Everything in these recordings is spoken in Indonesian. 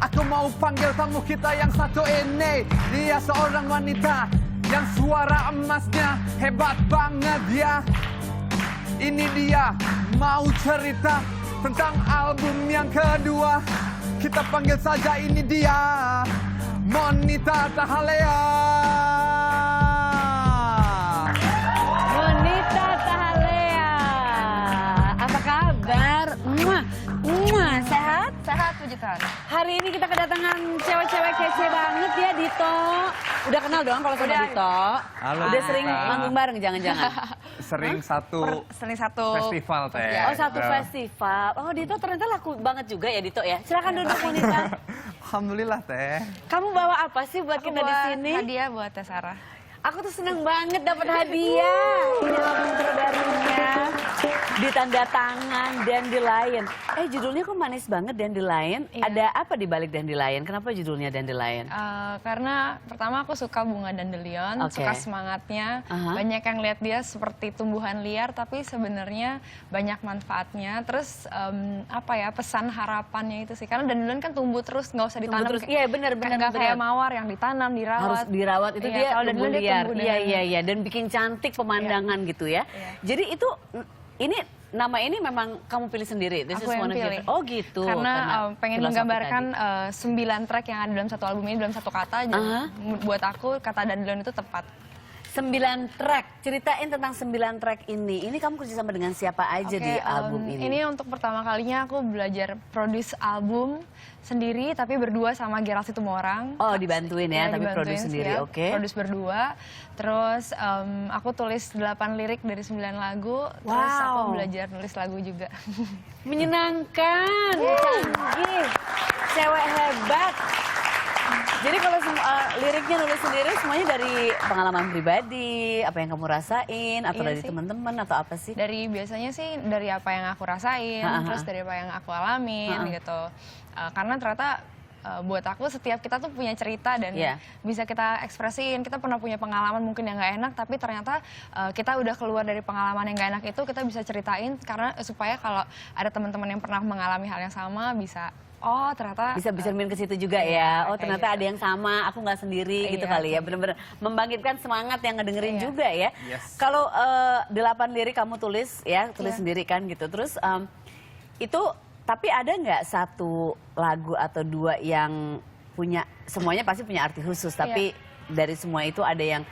Aku mau panggil tamu kita yang satu ini. Dia seorang wanita yang suara emasnya hebat banget ya. Ini dia mau cerita tentang album yang kedua. Kita panggil saja ini dia Monita Tahalea. Monita Tahalea, apa kabar? Sehat? Sehat, puji Tuhan. Hari ini kita kedatangan cewek-cewek kece banget ya, Dito. Udah kenal dong kalau sama Dito? Halo, Udah Dito. sering manggung bareng jangan-jangan? Sering satu festival teh. Oh, satu festival. Oh, Dito ternyata laku banget juga ya, Dito ya. Silakan duduk, Monita. Alhamdulillah teh. Kamu bawa apa sih buat kita di sini? Hadiah buat Teh Sarah. Aku tuh seneng banget dapat hadiah. Ini album terbarunya, ditanda tangan Dandelion. Judulnya kok manis banget, Dandelion. Iya. Ada apa di balik Dandelion? Kenapa judulnya Dandelion? Karena pertama aku suka bunga dandelion, Oke. suka semangatnya. Aha. Banyak yang lihat dia seperti tumbuhan liar, tapi sebenarnya banyak manfaatnya. Terus pesan harapannya itu sih. Karena dandelion kan tumbuh terus, nggak usah ditanam. terus. Iya, benar. Nggak kayak mawar yang ditanam, dirawat. Harus dirawat, itu Iya, dia kalau tumbuh dandelion dia liar. tumbuh Iya, dan bikin cantik pemandangan gitu ya. Iya. Jadi itu, ini nama ini memang kamu pilih sendiri? This Aku is yang one of your- pilih. Oh gitu. Karena pengen filosofi menggambarkan tadi. 9 track yang ada dalam satu album ini dalam satu kata. Jadi buat aku kata dandelion itu tepat. 9 track, ceritain tentang 9 track ini. Ini kamu kerja sama dengan siapa aja di album ini? Ini untuk pertama kalinya aku belajar produce album sendiri, tapi berdua sama Gerald Situmorang. Oh, dibantuin ya, tapi dibantuin produce sendiri, ya, oke. Produce berdua. Terus aku tulis 8 lirik dari 9 lagu. Terus aku belajar nulis lagu juga. Menyenangkan, canggih, cewek hebat. Jadi kalau liriknya nulis sendiri semuanya dari pengalaman pribadi, apa yang kamu rasain, atau Iya dari sih. teman-teman, atau apa sih? Biasanya sih dari apa yang aku rasain, terus dari apa yang aku alamin gitu. Karena ternyata buat aku setiap kita tuh punya cerita dan bisa kita ekspresiin. Kita pernah punya pengalaman mungkin yang nggak enak, tapi ternyata kita udah keluar dari pengalaman yang nggak enak itu, kita bisa ceritain karena supaya kalau ada teman-teman yang pernah mengalami hal yang sama bisa, oh ternyata Bisa cermin ke situ juga ya. Oh, kayak ternyata gitu. ada yang sama, aku nggak sendiri gitu Iya, kali ya. kayak Bener-bener membangkitkan semangat yang ngedengerin Iya. juga ya. Yes. Kalau 8 lirik kamu tulis ya, tulis Iya. sendiri kan gitu. Terus itu tapi ada nggak satu lagu atau dua yang punya, semuanya pasti punya arti khusus, tapi dari semua itu ada yang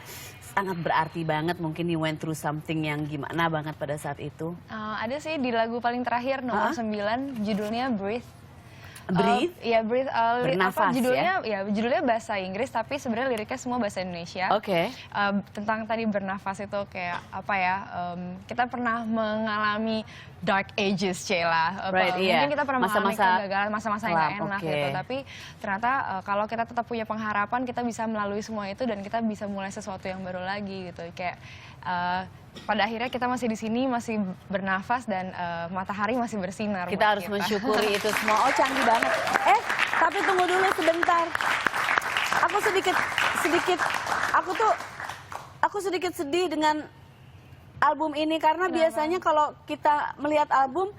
sangat berarti banget, mungkin you went through something yang gimana banget pada saat itu? ada sih di lagu paling terakhir nomor 9 judulnya Breathe. Breathe? Iya, breathe. Bernafas, judulnya bahasa Inggris, tapi sebenarnya liriknya semua bahasa Indonesia. Oke. Tentang tadi bernafas itu kayak apa ya? Kita pernah mengalami dark ages, Cela. Mungkin kita pernah mengalami kegagalan, masa-masa yang nggak enak gitu. Tapi ternyata kalau kita tetap punya pengharapan, kita bisa melalui semua itu dan kita bisa mulai sesuatu yang baru lagi gitu. Kayak pada akhirnya kita masih di sini, masih bernafas dan matahari masih bersinar. Kita harus mensyukuri itu semua. Oh, canggih banget. Tapi tunggu dulu sebentar. Aku sedikit sedih dengan album ini karena biasanya kalau kita melihat album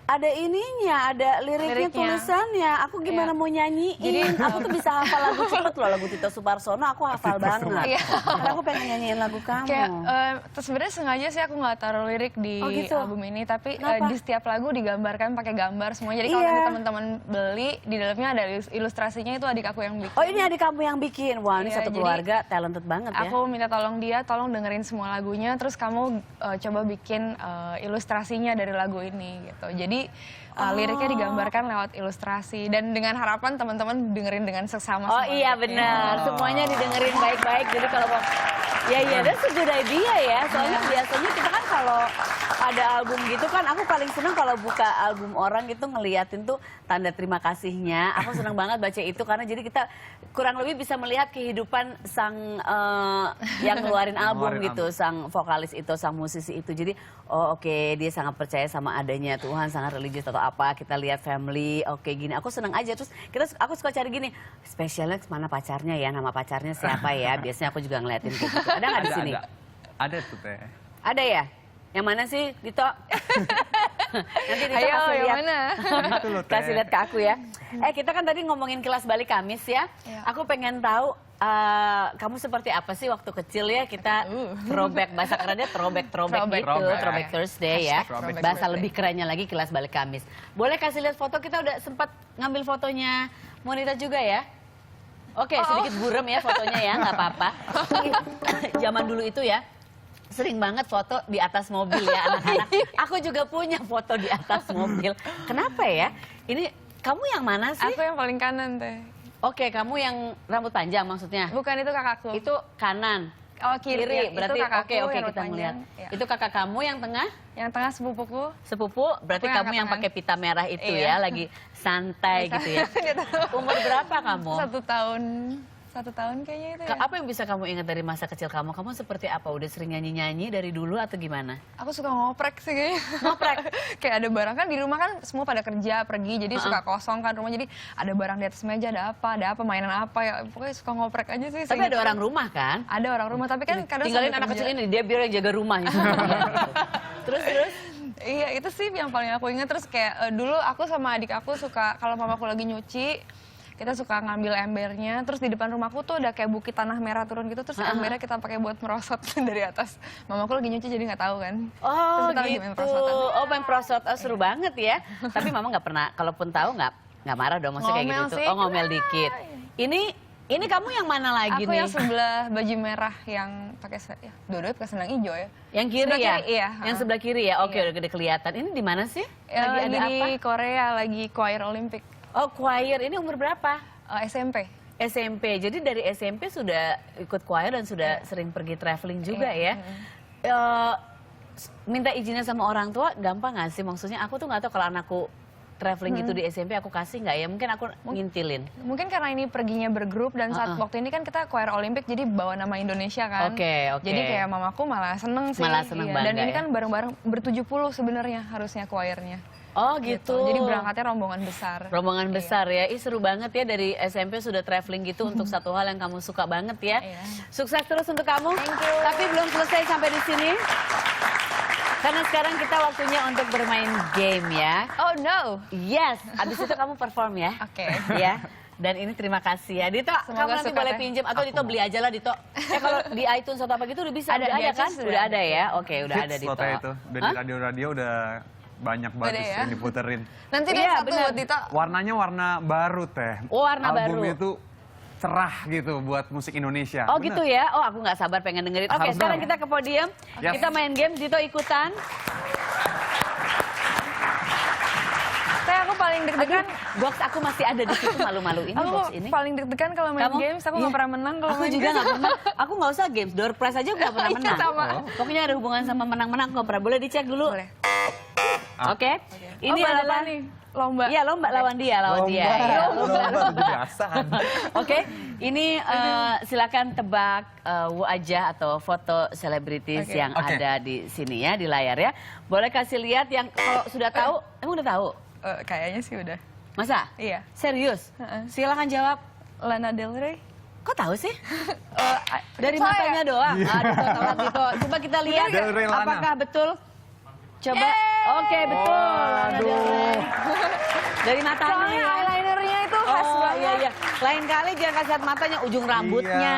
ada ininya, ada liriknya, tulisannya. Aku gimana mau nyanyiin? Jadi, aku tuh bisa hafal lagu cepet loh, lagu Tito Suparsono aku hafal banget. Iya. Tapi aku pengen nyanyiin lagu kamu. Kayak sebenarnya sengaja sih aku nggak taruh lirik di album ini, tapi di setiap lagu digambarkan pakai gambar semua. Jadi kalau nanti teman-teman beli, di dalamnya ada ilustrasinya, itu adik aku yang bikin. Oh, ini adik kamu yang bikin. Wah, ini satu keluarga talented banget ya. Aku minta tolong dia, tolong dengerin semua lagunya, terus kamu coba bikin ilustrasinya dari lagu ini gitu. Jadi liriknya digambarkan lewat ilustrasi dan dengan harapan teman-teman dengerin dengan seksama. Oh iya benar, semuanya didengerin baik-baik. Jadi kalau mau, ya that's a good idea ya. Soalnya biasanya kita kan kalau ada album gitu kan, aku paling seneng kalau buka album orang gitu ngeliatin tuh tanda terima kasihnya. Aku seneng banget baca itu karena jadi kita kurang lebih bisa melihat kehidupan sang yang ngeluarin album gitu, sang vokalis itu, sang musisi itu. Jadi oh oke, dia sangat percaya sama adanya Tuhan, sangat religius atau apa. Kita lihat family, oke gini. Aku seneng aja. Terus aku suka cari gini, spesialnya mana pacarnya ya, nama pacarnya siapa ya. Biasanya aku juga ngeliatin kayak gitu. Ada nggak di sini? Ada tuh teh. Ada ya? Yang mana sih, Dito? Nanti Dito Ayo, kasih yang lihat. mana? Itu loh, Teh. Kasih lihat ke aku ya. Kita kan tadi ngomongin kelas balik Kamis ya. Iya. Aku pengen tahu kamu seperti apa sih waktu kecil ya? Kita throwback, bahasa kerennya throwback gitu, Throwback. throwback Thursday ya. Throwback Bahasa Thursday. lebih kerennya lagi kelas balik Kamis. Boleh kasih lihat foto, kita udah sempat ngambil fotonya Monita juga ya? Oke, sedikit buram ya fotonya ya, nggak apa-apa. Zaman dulu itu ya, sering banget foto di atas mobil ya anak-anak. Aku juga punya foto di atas mobil. Kenapa ya? Ini kamu yang mana sih? Aku yang paling kanan, Teh. Oke, kamu yang rambut panjang maksudnya? Bukan, itu kakakku. Itu kanan. Oh, kiri. Berarti Itu kakakku oke yang kita panjang. melihat. Iya. Itu kakak kamu yang tengah? Yang tengah sepupuku. Sepupu, berarti Aku yang kamu yang angkat pakai pita merah itu Iya. ya, lagi santai gitu ya. Umur berapa kamu? 1 tahun kayaknya itu ya. Apa yang bisa kamu ingat dari masa kecil kamu? Kamu seperti apa? Udah sering nyanyi-nyanyi dari dulu atau gimana? Aku suka ngoprek sih kayaknya. Ngoprek? Kayak ada barang kan di rumah kan semua pada kerja, pergi. Jadi suka kosong kan rumah. Jadi ada barang di atas meja, ada apa, mainan apa ya. Pokoknya suka ngoprek aja sih. Tapi ada orang rumah kan? Ada orang rumah, tapi kan kadang Tinggalin sambil anak kerja. kecil ini, dia biar yang jaga rumahnya. Terus? Iya, itu sih yang paling aku ingat. Terus kayak dulu aku sama adik aku suka, kalau mamaku lagi nyuci, kita suka ngambil embernya, terus di depan rumahku tuh ada kayak bukit tanah merah turun gitu, terus embernya kita pakai buat merosot dari atas. Mamaku lagi nyuci jadi nggak tahu kan. Oh Terus kita lagi main gitu. perosotan. Oh main prosot, oh, seru banget ya. Tapi mama nggak pernah, kalaupun tahu nggak marah dong, maksudnya kayak Ngomel gitu. sih. Oh ngomel dikit. Ini kamu yang mana lagi Aku nih? yang sebelah baju merah yang pakai ya, dua-duanya pakai sendang hijau ya. Yang kiri Sebelah ya? kiri, iya. Yang sebelah kiri ya? Oke, udah kelihatan. Ini di mana sih? Lagi ada di apa? Korea, lagi choir Olimpik. Oh choir, ini umur berapa? SMP. SMP, jadi dari SMP sudah ikut choir dan sudah sering pergi traveling juga ya. Minta izinnya sama orang tua gampang nggak sih? Maksudnya aku tuh nggak tahu kalau anakku traveling gitu di SMP aku kasih nggak ya? Mungkin aku ngintilin. Mungkin karena ini perginya bergrup dan saat waktu ini kan kita choir Olimpik jadi bawa nama Indonesia kan. Oke. Jadi kayak mamaku malah seneng sih. Malah seneng Iya. bangga Dan ini ya. kan bareng-bareng ber-70 sebenarnya harusnya choirnya. Oh gitu. Jadi berangkatnya rombongan besar. Rombongan besar ya. Ih seru banget ya dari SMP sudah traveling gitu untuk satu hal yang kamu suka banget ya. Iya. Sukses terus untuk kamu. Thank you. Tapi belum selesai sampai di sini. Karena sekarang kita waktunya untuk bermain game ya. Oh no. Yes, abis itu kamu perform ya. Oke. Ya. Dan ini terima kasih ya. Dito, Semoga kamu nanti suka boleh deh. pinjam atau Dito beli aja lah Dito. Kalau di iTunes atau apa gitu udah bisa. Ada, udah di ada kan? iTunes Udah ada ya. Oke, udah ada Hits Dito. loh Teh itu. Udah di radio-radio udah banyak banget Udah ya? yang diputerin. Nanti deh Iya, satu benar. buat Dito. Warnanya warna baru Teh. Oh, warna baru. Albumnya itu cerah gitu buat musik Indonesia. Oh Bener. gitu ya? Oh aku nggak sabar pengen dengerin. Oke Harus sekarang dong. kita ke podium. Yes. Kita main game, Dito ikutan. Teh aku paling deg-degan. Box aku masih ada di situ malu-malu ini Aku box ini. paling deg-degan kalau main Kamu? games. Aku Iya. nggak pernah menang kalau Aku main juga games. nggak pernah. Aku nggak usah games, door prize aja nggak pernah Iya, menang. sama. Pokoknya ada hubungan sama menang-menang nggak pernah. Boleh dicek dulu. Boleh. Oke. Ini Oh, balapan adalah nih. Lomba. Iya lomba lawan dia, lawan dia. Iya. Lomba tujuh belasan. Oke, ini silakan tebak wajah atau foto selebritis Oke. yang Oke. ada di sini ya, di layar ya. Boleh kasih lihat yang kalau sudah tahu, emang udah tahu? Kayaknya sih udah. Masa? Iya. Serius? Heeh. Silakan jawab. Lana Del Rey. Kok tahu sih? Dari Saya. matanya doang. Aduh, Dito. Coba kita lihat Del Rey Lana. apakah betul. Coba. Oke, betul. Lana Del Rey. Dari matanya. Soalnya ya. eyelinernya itu khas Oh banget. iya iya. Lain kali jangan kasih lihat matanya, ujung rambutnya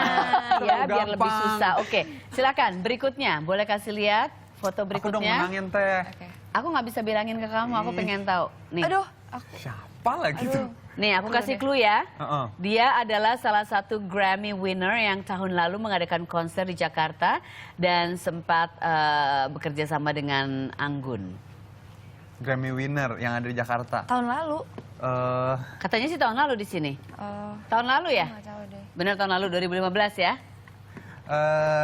Iya, ya biar lebih gampang. susah. Oke, silakan berikutnya. Boleh kasih lihat foto Aku dong berikutnya. menangin Teh. Oke. Aku nggak bisa bilangin ke kamu, aku pengen tahu. Nih. Aduh, aku. Siapa lagi tuh? Nih, aku kasih clue ya. Heeh. Dia adalah salah satu Grammy winner yang tahun lalu mengadakan konser di Jakarta dan sempat bekerja sama dengan Anggun. Grammy winner yang ada di Jakarta. Tahun lalu. Katanya sih tahun lalu di sini. Tahun lalu ya? Nggak tahu deh. Benar tahun lalu 2015 ya?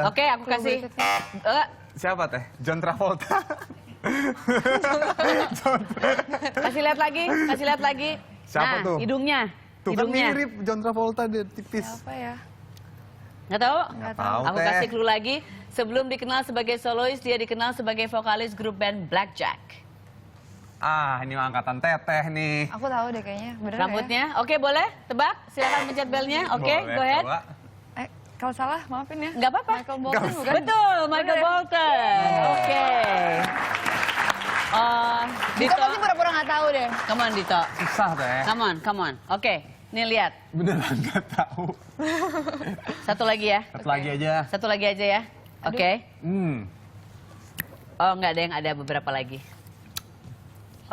Oke, aku Clue kasih. berikutnya. Siapa Teh? John Travolta. Kasih lihat lagi. Siapa nah, tuh? Hidungnya. Tuh kan mirip John Travolta dia tipis. Siapa ya? Nggak tahu? Nggak tahu Aku Teh. kasih clue lagi. Sebelum dikenal sebagai solois, dia dikenal sebagai vokalis grup band Blackjack. Ah, ini angkatan Teteh nih. Aku tahu deh kayaknya. Bener nggak Rambutnya, oke boleh? Tebak? Silakan pencet belnya. Oke, Boleh, go ahead. coba. ya? Kalau salah, maafin ya. Nggak apa-apa. Michael Bolton bukan? Betul, Michael Bener ya? Bolton. Oke. Dito pasti pura-pura nggak tahu deh. Come on Dito. Susah teh. Come on. Oke, nih lihat. Beneran nggak tahu. Satu lagi ya. Satu lagi aja. Ya. Oke. Oh nggak ada yang ada beberapa lagi.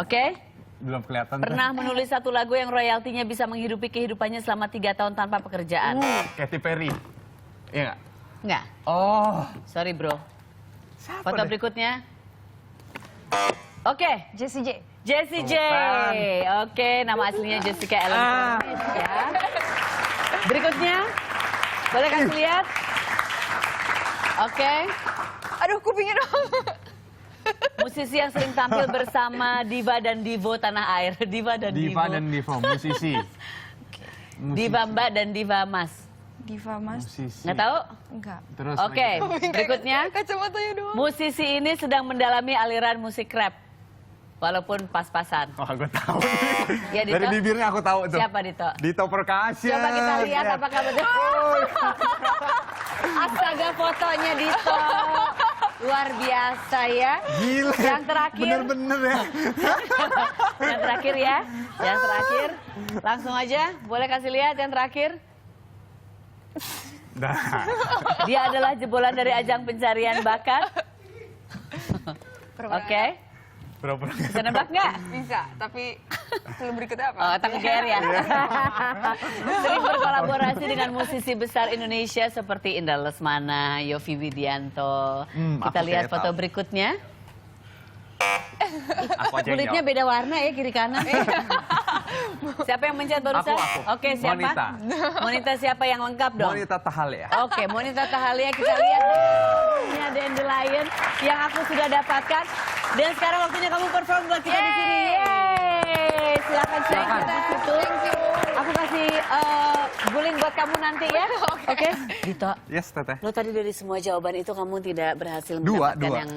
Oke. Belum kelihatan. Pernah menulis satu lagu yang royaltinya bisa menghidupi kehidupannya selama 3 tahun tanpa pekerjaan. Katy Perry. Iya nggak? Nggak. Oh. Sorry bro. Siapa Foto deh? berikutnya. Oke. Jessie J. Jessie J. Oke, nama aslinya Jessica Ellen Gomez ya. Berikutnya. Boleh kasih lihat? Oke. Aduh, kupingnya dong. Musisi yang sering tampil bersama Diva dan Divo tanah air. Diva dan Divo, musisi. Diva Mbak dan Diva Mas. Diva Mas. Musisi. Nggak tahu? Enggak. Terus. Oke, berikutnya. Kacamatanya doang. Musisi ini sedang mendalami aliran musik rap. Walaupun pas-pasan. Oh, gue tahu. Ya, Dito? Dari bibirnya aku tahu tuh. Siapa Dito? Dito Perkasa. Coba kita lihat apakah betul. Astaga, fotonya Dito. Luar biasa ya. Gila. Yang terakhir. Bener-bener ya. Yang terakhir ya. Yang terakhir. Langsung aja. Boleh kasih lihat yang terakhir. Nah. Dia adalah jebolan dari ajang pencarian bakat. Oke. Pura-pura. Bisa nebak nggak? Bisa, tapi sebelum berikutnya apa? Oh, takut GR ya. Sering berkolaborasi dengan musisi besar Indonesia seperti Indra Lesmana, Yovie Widianto. Kita aku lihat kayak foto tahu. berikutnya. Aku aja yang Kulitnya jawab. beda warna ya kiri kanan. Siapa yang mencet barusan? Aku. Oke, siapa? Monita. Monita siapa yang lengkap dong? Monita Tahalia. Oke, Monita Tahalia kita lihat. Ini ada Dandelion yang aku sudah dapatkan. Dan sekarang waktunya kamu perform buat kita di sini. Yeay! Silakan di situ. Aku kasih guling buat kamu nanti ya. Oke. Dito. Yes, Teteh. Lo tadi dari semua jawaban itu kamu tidak berhasil Dua. mendapatkan yang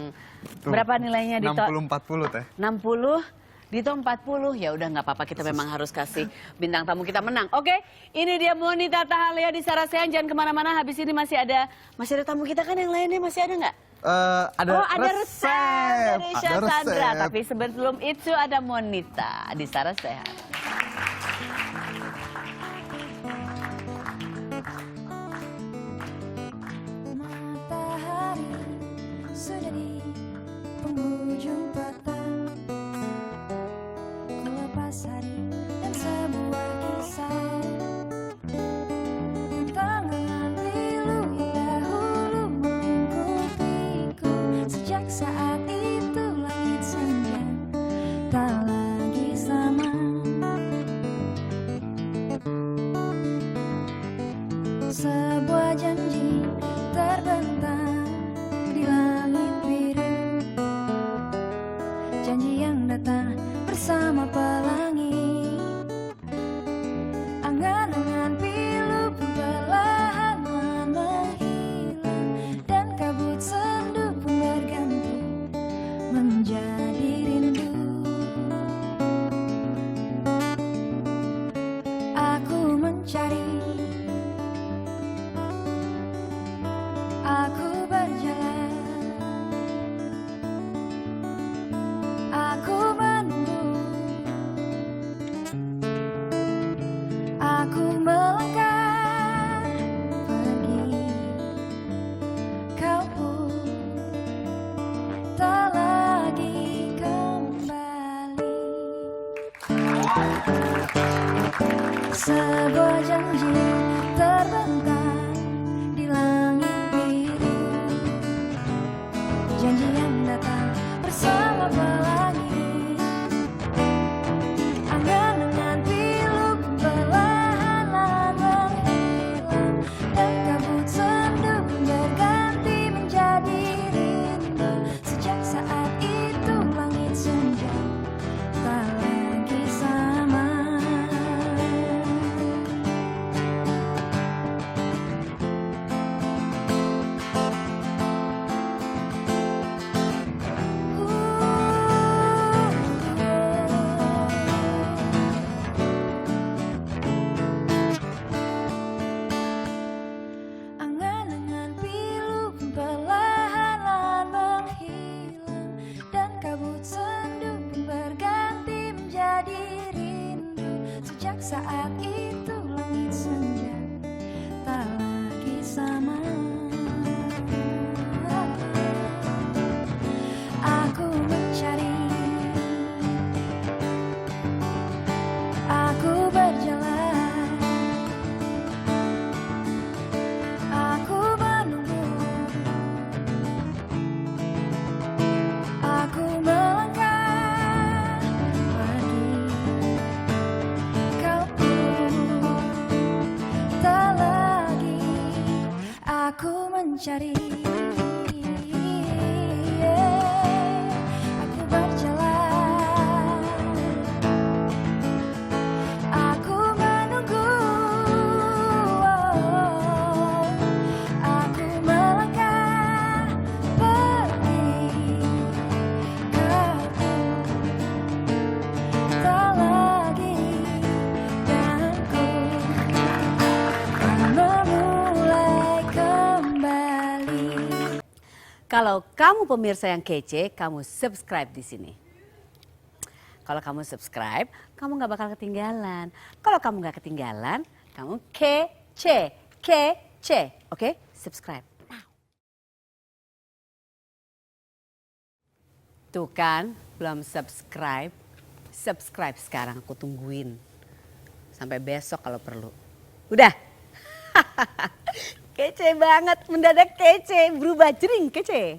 Tuh. berapa nilainya Dito? 60-40 Teh. 60, Dito 40. Ya udah nggak apa-apa, kita memang harus kasih bintang tamu kita menang. Oke, ini dia Monita Tahalia di Sarasehan. Jangan kemana-mana, habis ini masih ada tamu kita kan yang lainnya masih ada nggak? Ada resep dari Syah Ada Sandra. resep. Tapi sebelum itu ada Monita di Sarasehan. Matahari sudah di penghujung petang. Ku lepas hari dan sebuah kisah tentang dengan pilu yang dahulu mengikupiku. Sejak saat itu langit senja tak lagi sama. Sebuah janji terbentang di langit biru. Janji yang datang bersama pelangi. Angan-angan pilu pun perlahan menghilang. Dan kabut sendu pun berganti menjadi rindu. Aku mencari mencari. Aku berjalan, aku menunggu, aku melangkah pergi ke tak lagi, dan ku memulai kembali. Kalau kamu pemirsa yang kece, kamu subscribe di sini. Kalau kamu subscribe, kamu nggak bakal ketinggalan. Kalau kamu nggak ketinggalan, kamu kece. Oke? Subscribe. Tuh kan, belum subscribe. Subscribe sekarang, aku tungguin. Sampai besok kalau perlu. Udah? Kece banget, mendadak kece, berubah jering kece.